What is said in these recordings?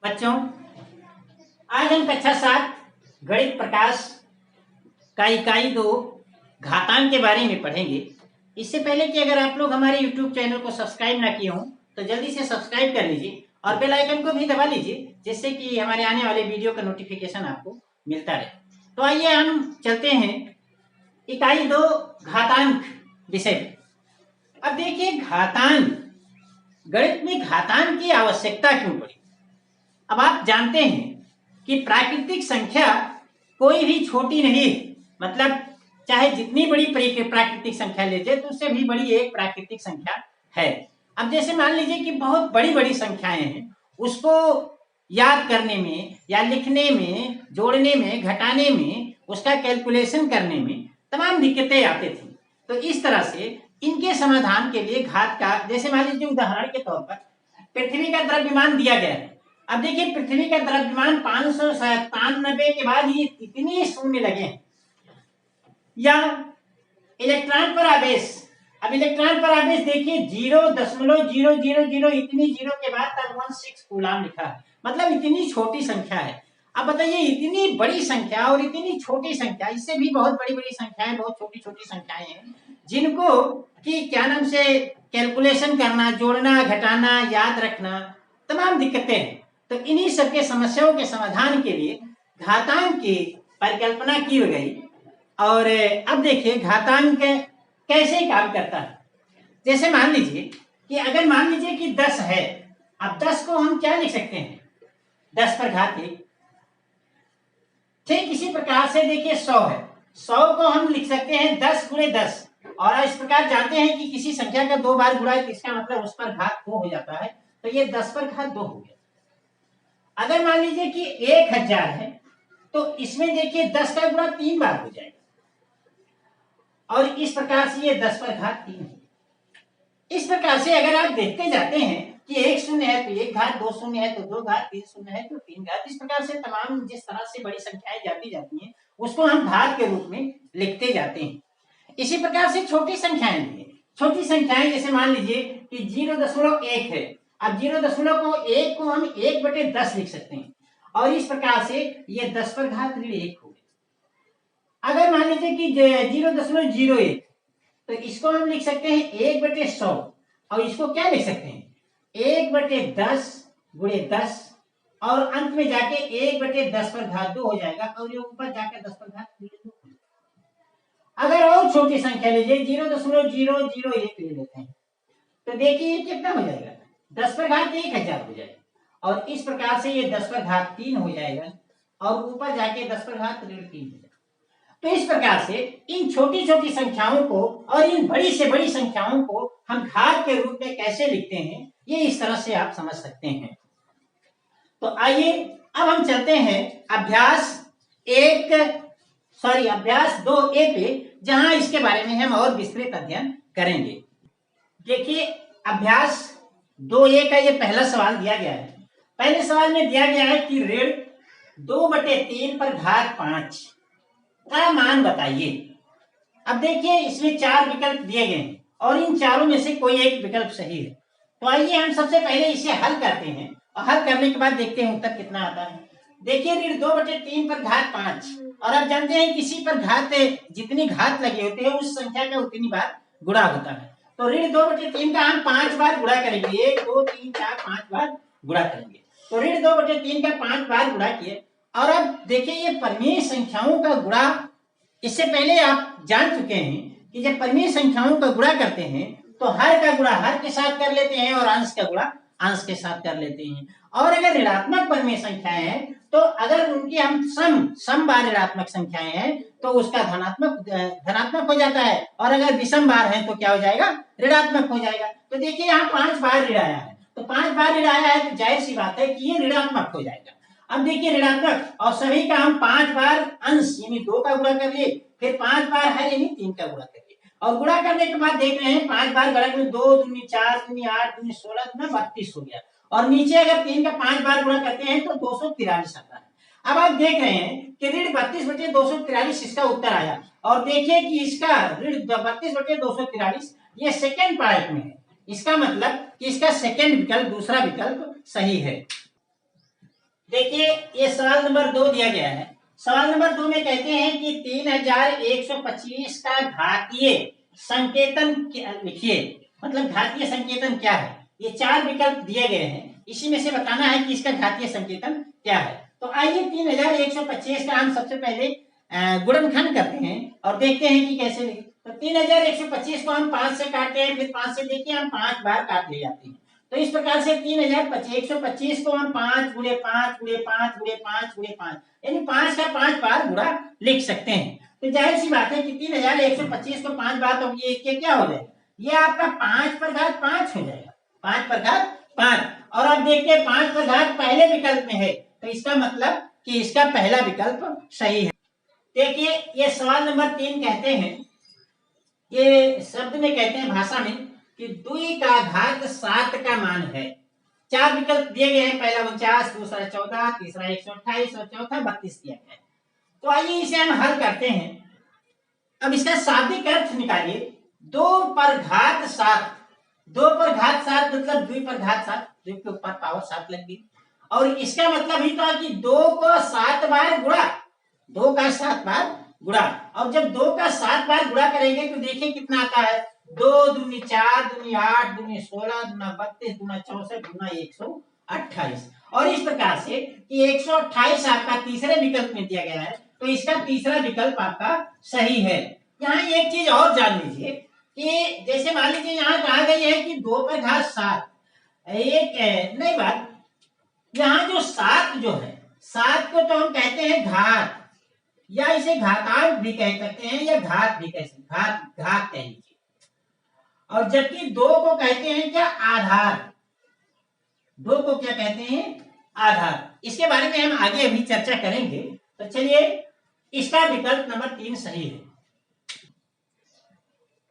बच्चों, आज हम कक्षा 7 गणित प्रकाश का इकाई 2 घातांक के बारे में पढ़ेंगे। इससे पहले कि अगर आप लोग हमारे YouTube चैनल को सब्सक्राइब ना किए हों तो जल्दी से सब्सक्राइब कर लीजिए और बेल आइकन को भी दबा लीजिए, जिससे कि हमारे आने वाले वीडियो का नोटिफिकेशन आपको मिलता रहे। तो आइए हम चलते हैं इकाई 2 घातांक विषय पर। अब देखिए, घातांक, गणित में घातांक की आवश्यकता क्यों पड़ी। अब आप जानते हैं कि प्राकृतिक संख्या कोई भी छोटी नहीं, मतलब चाहे जितनी बड़ी प्राकृतिक संख्या ले जाए तो उससे भी बड़ी एक प्राकृतिक संख्या है। अब जैसे मान लीजिए कि बहुत बड़ी बड़ी संख्याएं हैं, उसको याद करने में या लिखने में, जोड़ने में, घटाने में, उसका कैलकुलेशन करने में तमाम दिक्कतें आती थी। तो इस तरह से इनके समाधान के लिए घात का, जैसे मान लीजिए उदाहरण के तौर पर पृथ्वी का द्रव्यमान दिया गया है। अब देखिए, पृथ्वी का द्रव्यमान 597 के बाद ये इतने शून्य लगे हैं। या इलेक्ट्रॉन पर आवेश, अब इलेक्ट्रॉन पर आवेश देखिए 0.000 इतनी जीरो के बाद तब 16 कूलाम लिखा है, मतलब इतनी छोटी संख्या है। अब बताइए, इतनी बड़ी संख्या और इतनी छोटी संख्या, इससे भी बहुत बड़ी बड़ी संख्याएं, बहुत छोटी छोटी संख्याएं हैं जिनको कि क्या नाम से कैलकुलेशन करना, जोड़ना, घटाना, याद रखना तमाम दिक्कतें हैं। तो इन्हीं सबके समस्याओं के समाधान के लिए घातांक की परिकल्पना की गई। और अब देखिए घातांक कैसे काम करता है। जैसे मान लीजिए कि अगर मान लीजिए कि 10 है, अब 10 को हम क्या लिख सकते हैं, 10 पर घात 1। ठीक इसी प्रकार से देखिए 100 है, 100 को हम लिख सकते हैं 10 गुणे 10। और इस प्रकार जानते हैं कि किसी संख्या का 2 बार गुणा है, इसका मतलब उस पर घात 2 हो जाता है, तो ये 10 पर घात 2 हो गया। अगर मान लीजिए कि 1000 है तो इसमें देखिए 10 का गुणा 3 बार हो जाएगा, और इस प्रकार से ये 10 पर घात 3 है। इस प्रकार से अगर आप देखते जाते हैं कि 1 शून्य है तो 1 घात, 2 शून्य है तो 2 घात, 3 शून्य है तो 3 घात, इस प्रकार से तमाम जिस तरह से बड़ी संख्याएं जाती जाती हैं उसको हम घात के रूप में लिखते जाते हैं। इसी प्रकार से छोटी संख्याएं भी हैं। छोटी संख्याएं जैसे मान लीजिए कि 0.1 है, अब 0.1 को हम 1/10 लिख सकते हैं, और इस प्रकार से ये 10 पर घात 1 हो गया। अगर मान लीजिए कि 0.01 तो इसको हम लिख सकते हैं 1/100, और इसको क्या लिख सकते हैं 1/10 गुणे 10, और अंत में जाके 1/10 पर घात 2 हो जाएगा, और ये ऊपर जाकर 10 पर घात 2। अगर और छोटी संख्या लीजिए 0.001 ले लेते हैं तो देखिए कितना हो जाएगा, 10 पर घात 1000 हो जाएगा, और इस प्रकार से ये 10 पर घात 3 हो जाएगा, और ऊपर जाके 10 पर घात 3 हो जाएगा। तो इस प्रकार से इन छोटी छोटी संख्याओं को और इन बड़ी से बड़ी संख्याओं को हम घात के रूप में कैसे लिखते हैं, ये इस तरह से आप समझ सकते हैं। तो आइए अब हम चलते हैं अभ्यास 2A पे, जहां इसके बारे में हम और विस्तृत अध्ययन करेंगे। देखिए, अभ्यास 2A का ये पहला सवाल दिया गया है। पहले सवाल में दिया गया है कि ऋण 2/3 पर घात 5 का मान बताइए। अब देखिए, इसमें 4 विकल्प दिए गए हैं और इन चारों में से कोई एक विकल्प सही है। तो आइए हम सबसे पहले इसे हल करते हैं, और हल करने के बाद देखते हैं उत्तर कितना आता है। देखिए, ऋण 2/3 पर घात 5, और आप जानते हैं किसी पर घात, जितनी घात लगी होती है उस संख्या का उतनी बार गुणा होता है। तो ऋण 2/3 का हम 5 बार गुणा करेंगे, 1 2 3 4 5 बार गुणा करेंगे। तो ऋण 2/3 का 5 बार गुणा किए, और अब देखिए ये परिमेय संख्याओं का गुणा, इससे पहले आप जान चुके हैं कि जब परिमेय संख्याओं का गुणा करते हैं तो हर का गुणा हर के साथ कर लेते हैं और अंश का गुणा अंश के साथ कर लेते हैं। और अगर ऋणात्मक परिमेय संख्याएं हैं तो अगर उनकी हम सम बार ऋणात्मक संख्याएं हैं तो उसका धनात्मक हो जाता है, और अगर विषम बार है तो क्या हो जाएगा, ऋणात्मक हो जाएगा। तो देखिए यहाँ 5 बार ऋण आया है, तो 5 बार ऋण आया है तो जाहिर सी बात है कि ये ऋणात्मक हो जाएगा। अब देखिए ऋणात्मक, और सभी का हम 5 बार अंश यानी 2 का गुणा कर लिए, फिर 5 बार है यानी 3 का गुणा कर लिए, और गुणा करने के बाद देख रहे हैं 5 बार गणक में 2 दूनी 4 दूनी 8 दूनी 16 दूनी 32 हो गया, और नीचे अगर 3 का 5 बार गुणा करते हैं तो 243 आता है। अब आप देख रहे हैं कि ऋण 32/243 इसका उत्तर आया, और देखिए कि इसका ऋण 32/243 ये सेकेंड पार्ट में है, इसका मतलब कि इसका सेकेंड विकल्प, दूसरा विकल्प सही है। देखिए ये सवाल नंबर 2 दिया गया है। सवाल नंबर 2 में कहते हैं कि 3125 का घातीय संकेतन लिखिए। मतलब घातीय संकेतन क्या है। ये 4 विकल्प दिए गए हैं, इसी में से बताना है कि इसका घातीय संकेतन क्या है। तो आइए 3125 का हम सबसे पहले गुणनखंड करते हैं और देखते हैं कि कैसे लिखें। तो 3125 को हम 5 से काटते हैं, फिर 5 से देखिए हम 5 बार काट ले जाते हैं। तो इस प्रकार से 3125 को हम 5 गुणे 5 गुणे 5 गुणे 5 गुणे 5 यानी 5 का 5 बार गुणा लिख सकते हैं। तो जाहिर सी बात है कि 3125 को 5 बार, तो ये क्या हो जाएगा, ये आपका 5 पर घात 5 हो जाएगा। 5 पर घात 5। और अब देखिए 5 पर घात पहले विकल्प में है, तो इसका मतलब कि इसका पहला विकल्प सही है। देखिए ये सवाल नंबर 3 कहते हैं, ये शब्द में कहते हैं भाषा में कि 2 का घात 7 का मान है। 4 विकल्प दिए गए हैं, पहला 49, दूसरा 14, तीसरा 128 और चौथा 32 दिया गया है। तो आइए इसे हम हल करते हैं। अब इसका शाब्दिक अर्थ निकालिए। 2 पर घात 7, 2 पर घात 7 मतलब 2 पर घात 7, 2 के ऊपर पावर 7 लग गई। और इसका मतलब ही था कि 2 को 7 बार गुणा, 2 का 7 बार गुणा। और जब 2 का 7 बार गुणा करेंगे तो देखिए कितना आता है। 2 दूनी 4 दूनी 8 दूनी 16 दूना 32 दूना 64 दूना 128। और इस प्रकार से कि 128 आपका तीसरे विकल्प में दिया गया है, तो इसका तीसरा विकल्प आपका सही है। यहाँ एक चीज और जान लीजिए कि जैसे मान लीजिए यहाँ कहा गई है कि 2 पर घात 7, एक नई बात, यहाँ जो 7 जो है, 7 को तो हम कहते हैं घात, या इसे घातांक भी कह सकते हैं या घात भी कह सकते हैं, घात कह लीजिए। और जबकि 2 को कहते हैं क्या, आधार। 2 को क्या कहते हैं, आधार। इसके बारे में हम आगे अभी चर्चा करेंगे। तो चलिए इसका विकल्प नंबर 3 सही है।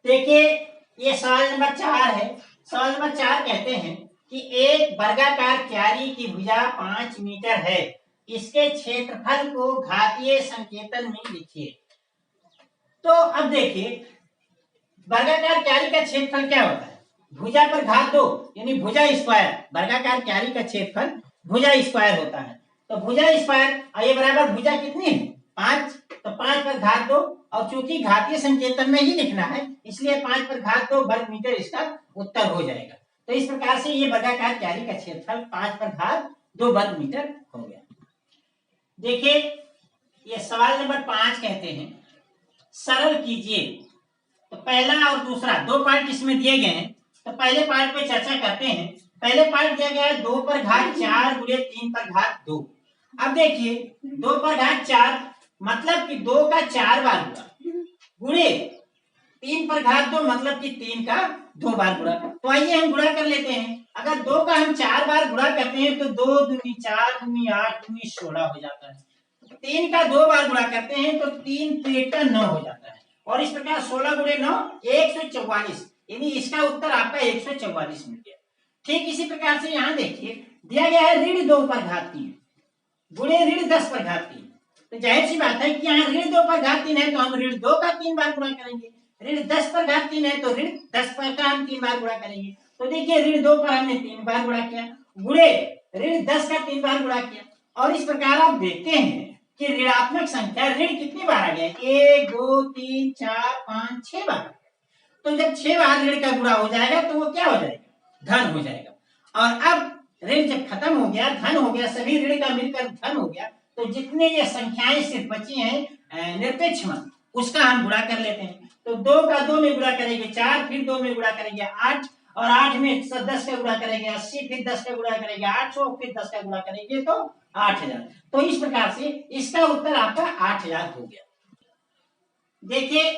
देखिए ये सवाल नंबर 4 है। सवाल नंबर 4 कहते हैं कि एक वर्गाकार क्यारी की भुजा 5 मीटर है, इसके क्षेत्रफल को घातीय संकेतन में लिखिए। तो अब देखिए वर्गाकार क्यारी का क्षेत्रफल क्या होता है, भुजा पर घात 2 यानी भुजा स्क्वायर। वर्गाकार क्यारी का क्षेत्रफल भुजा स्क्वायर होता है। तो भुजा स्क्वायर, ये बराबर भुजा कितनी है, 5, तो 5 पर घात 2। और चूंकि घातीय संकेतन में ही लिखना है, इसलिए 5 पर घात 2 वर्ग मीटर इसका उत्तर हो जाएगा। तो इस प्रकार से ये वर्गाकार क्यारी का क्षेत्रफल 5 पर घात 2 वर्ग मीटर हो गया। देखिए ये सवाल नंबर 5 कहते हैं सरल कीजिए। तो पहला और दूसरा 2 पार्ट इसमें दिए गए हैं। तो पहले पार्ट पे चर्चा करते हैं। पहले पार्ट दिया गया है 2 पर घात 4 गुणे 3 पर घात 2। अब देखिए 2 पर घात 4 मतलब कि 2 का 4 बार गुणा, गुणे 3 पर घात 2 मतलब कि 3 का 2 बार गुणा। तो आइए हम गुणा कर लेते हैं। अगर 2 का हम 4 बार गुणा करते हैं तो 2 दूनी 4 दूनी 8 दूनी 16 हो जाता है। 3 का 2 बार गुणा करते हैं तो 3 त्रिका 9 हो जाता है। और इस प्रकार 16 गुणे 9 144, यानी इसका उत्तर आपका 144 मिल गया। ठीक इसी प्रकार से यहाँ देखिए दिया गया है ऋण 2 पर घात 3 गुणे ऋण 10 पर घात 3। तो जाहिर सी बात है कि यहाँ ऋण 2 पर घात 3 है तो हम ऋण 2 का 3 बार गुणा करेंगे। ऋण 10 पर घात 3 है तो ऋण 10 पर का हम 3 बार गुणा करेंगे। तो देखिए ऋण 2 पर हमने 3 बार गुणा किया, गुणे ऋण 10 का 3 बार गुणा किया। और इस प्रकार आप देखते हैं कि ऋणात्मक संख्या ऋण कितनी बार आ गया, 1 2 3 4 5 6 बार। तो जब 6 बार ऋण का गुणा हो जाएगा तो वो क्या हो जाएगा, धन हो जाएगा। और अब ऋण जब खत्म हो गया, धन हो गया, सभी ऋण का मिलकर धन हो गया, तो जितने ये संख्याएं सिर्फ बची हैं निरपेक्ष मान, उसका हम गुणा कर लेते हैं। तो 2 का 2 में गुणा करेंगे 4, फिर 2 में गुणा करेंगे 8, और 8 में 10 का गुणा करेंगे 80, फिर 10 का गुणा करेंगे 800, फिर 10 का गुणा करेंगे तो 8000। तो इस प्रकार से इसका उत्तर आपका 8000 हो गया। देखिए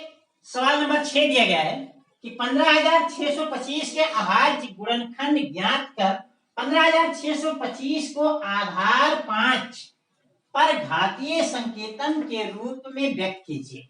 सवाल नंबर 6 दिया गया है कि 15625 के अभाज्य गुणनखंड ज्ञात कर 15625 को आधार 5 पर घातीय संकेतन के रूप में व्यक्त कीजिए।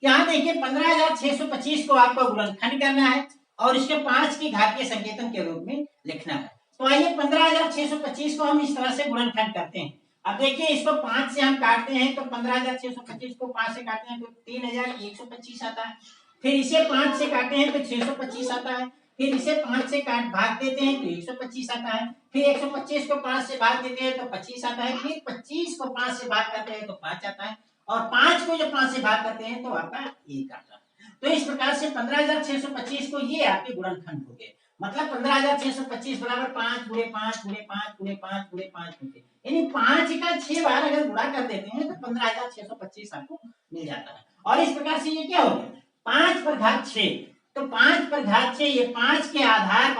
यहाँ देखिए 15625 को आपको गुणनखंड करना है और इसके 5 की घातीय संकेतन के रूप में लिखना है। तो आइए 15625 को हम इस तरह से गुणनखंड करते हैं। अब देखिए इसको 5 से हम काटते हैं तो 15625 को 5 से काटते हैं तो 3125 आता है। फिर इसे 5 से काटते हैं तो 625 आता है। फिर इसे 5 से काट भाग देते हैं तो 125 आता है, फिर 125 को 5 से भाग देते हैं तो 25 आता है, फिर 25 को 5 से भाग करते हैं तो 5 आता है, और 5 को जब 5 से भाग करते हैं तो आपका 1 आता है। तो इस प्रकार से 15,625 को ये आपके गुणनखंड हो गए, मतलब 15,625 बराबर 5 गुणे 5 गुणे 5 गुणे 5 गुणे 5 होते, यानी 5 का 6 बार अगर गुणा कर देते हैं तो 15,625 आपको मिल जाता है। और इस प्रकार से ये क्या हो गया, 5 पर घात 6, तो 5 पर घात 6, ये 5 के आधार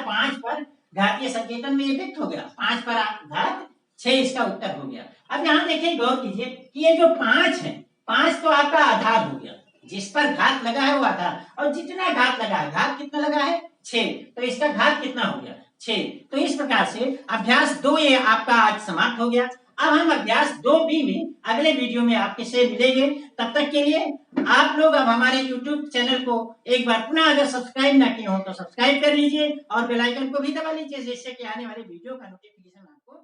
5 पर घातीय संकेतन में ये व्यक्त हो गया, 5 पर घात 6 इसका उत्तर हो गया। अब यहाँ देखिए, गौर कीजिए कि ये जो 5 है, 5 तो आपका आधार हो गया, जिस पर घात लगा है वो आधार, और जितना घात लगा है, घात कितना लगा है 6, तो इसका घात कितना हो गया 6। तो इस प्रकार से अभ्यास 2 ये आपका आज समाप्त हो गया। अब हम अभ्यास 2B में अगले वीडियो में आपके से मिलेंगे। तब तक के लिए आप लोग अब हमारे YouTube चैनल को एक बार पुनः अगर सब्सक्राइब ना किए हो तो सब्सक्राइब कर लीजिए और बेल आइकन को भी दबा लीजिए, जिससे कि आने वाले वीडियो का नोटिफिकेशन आपको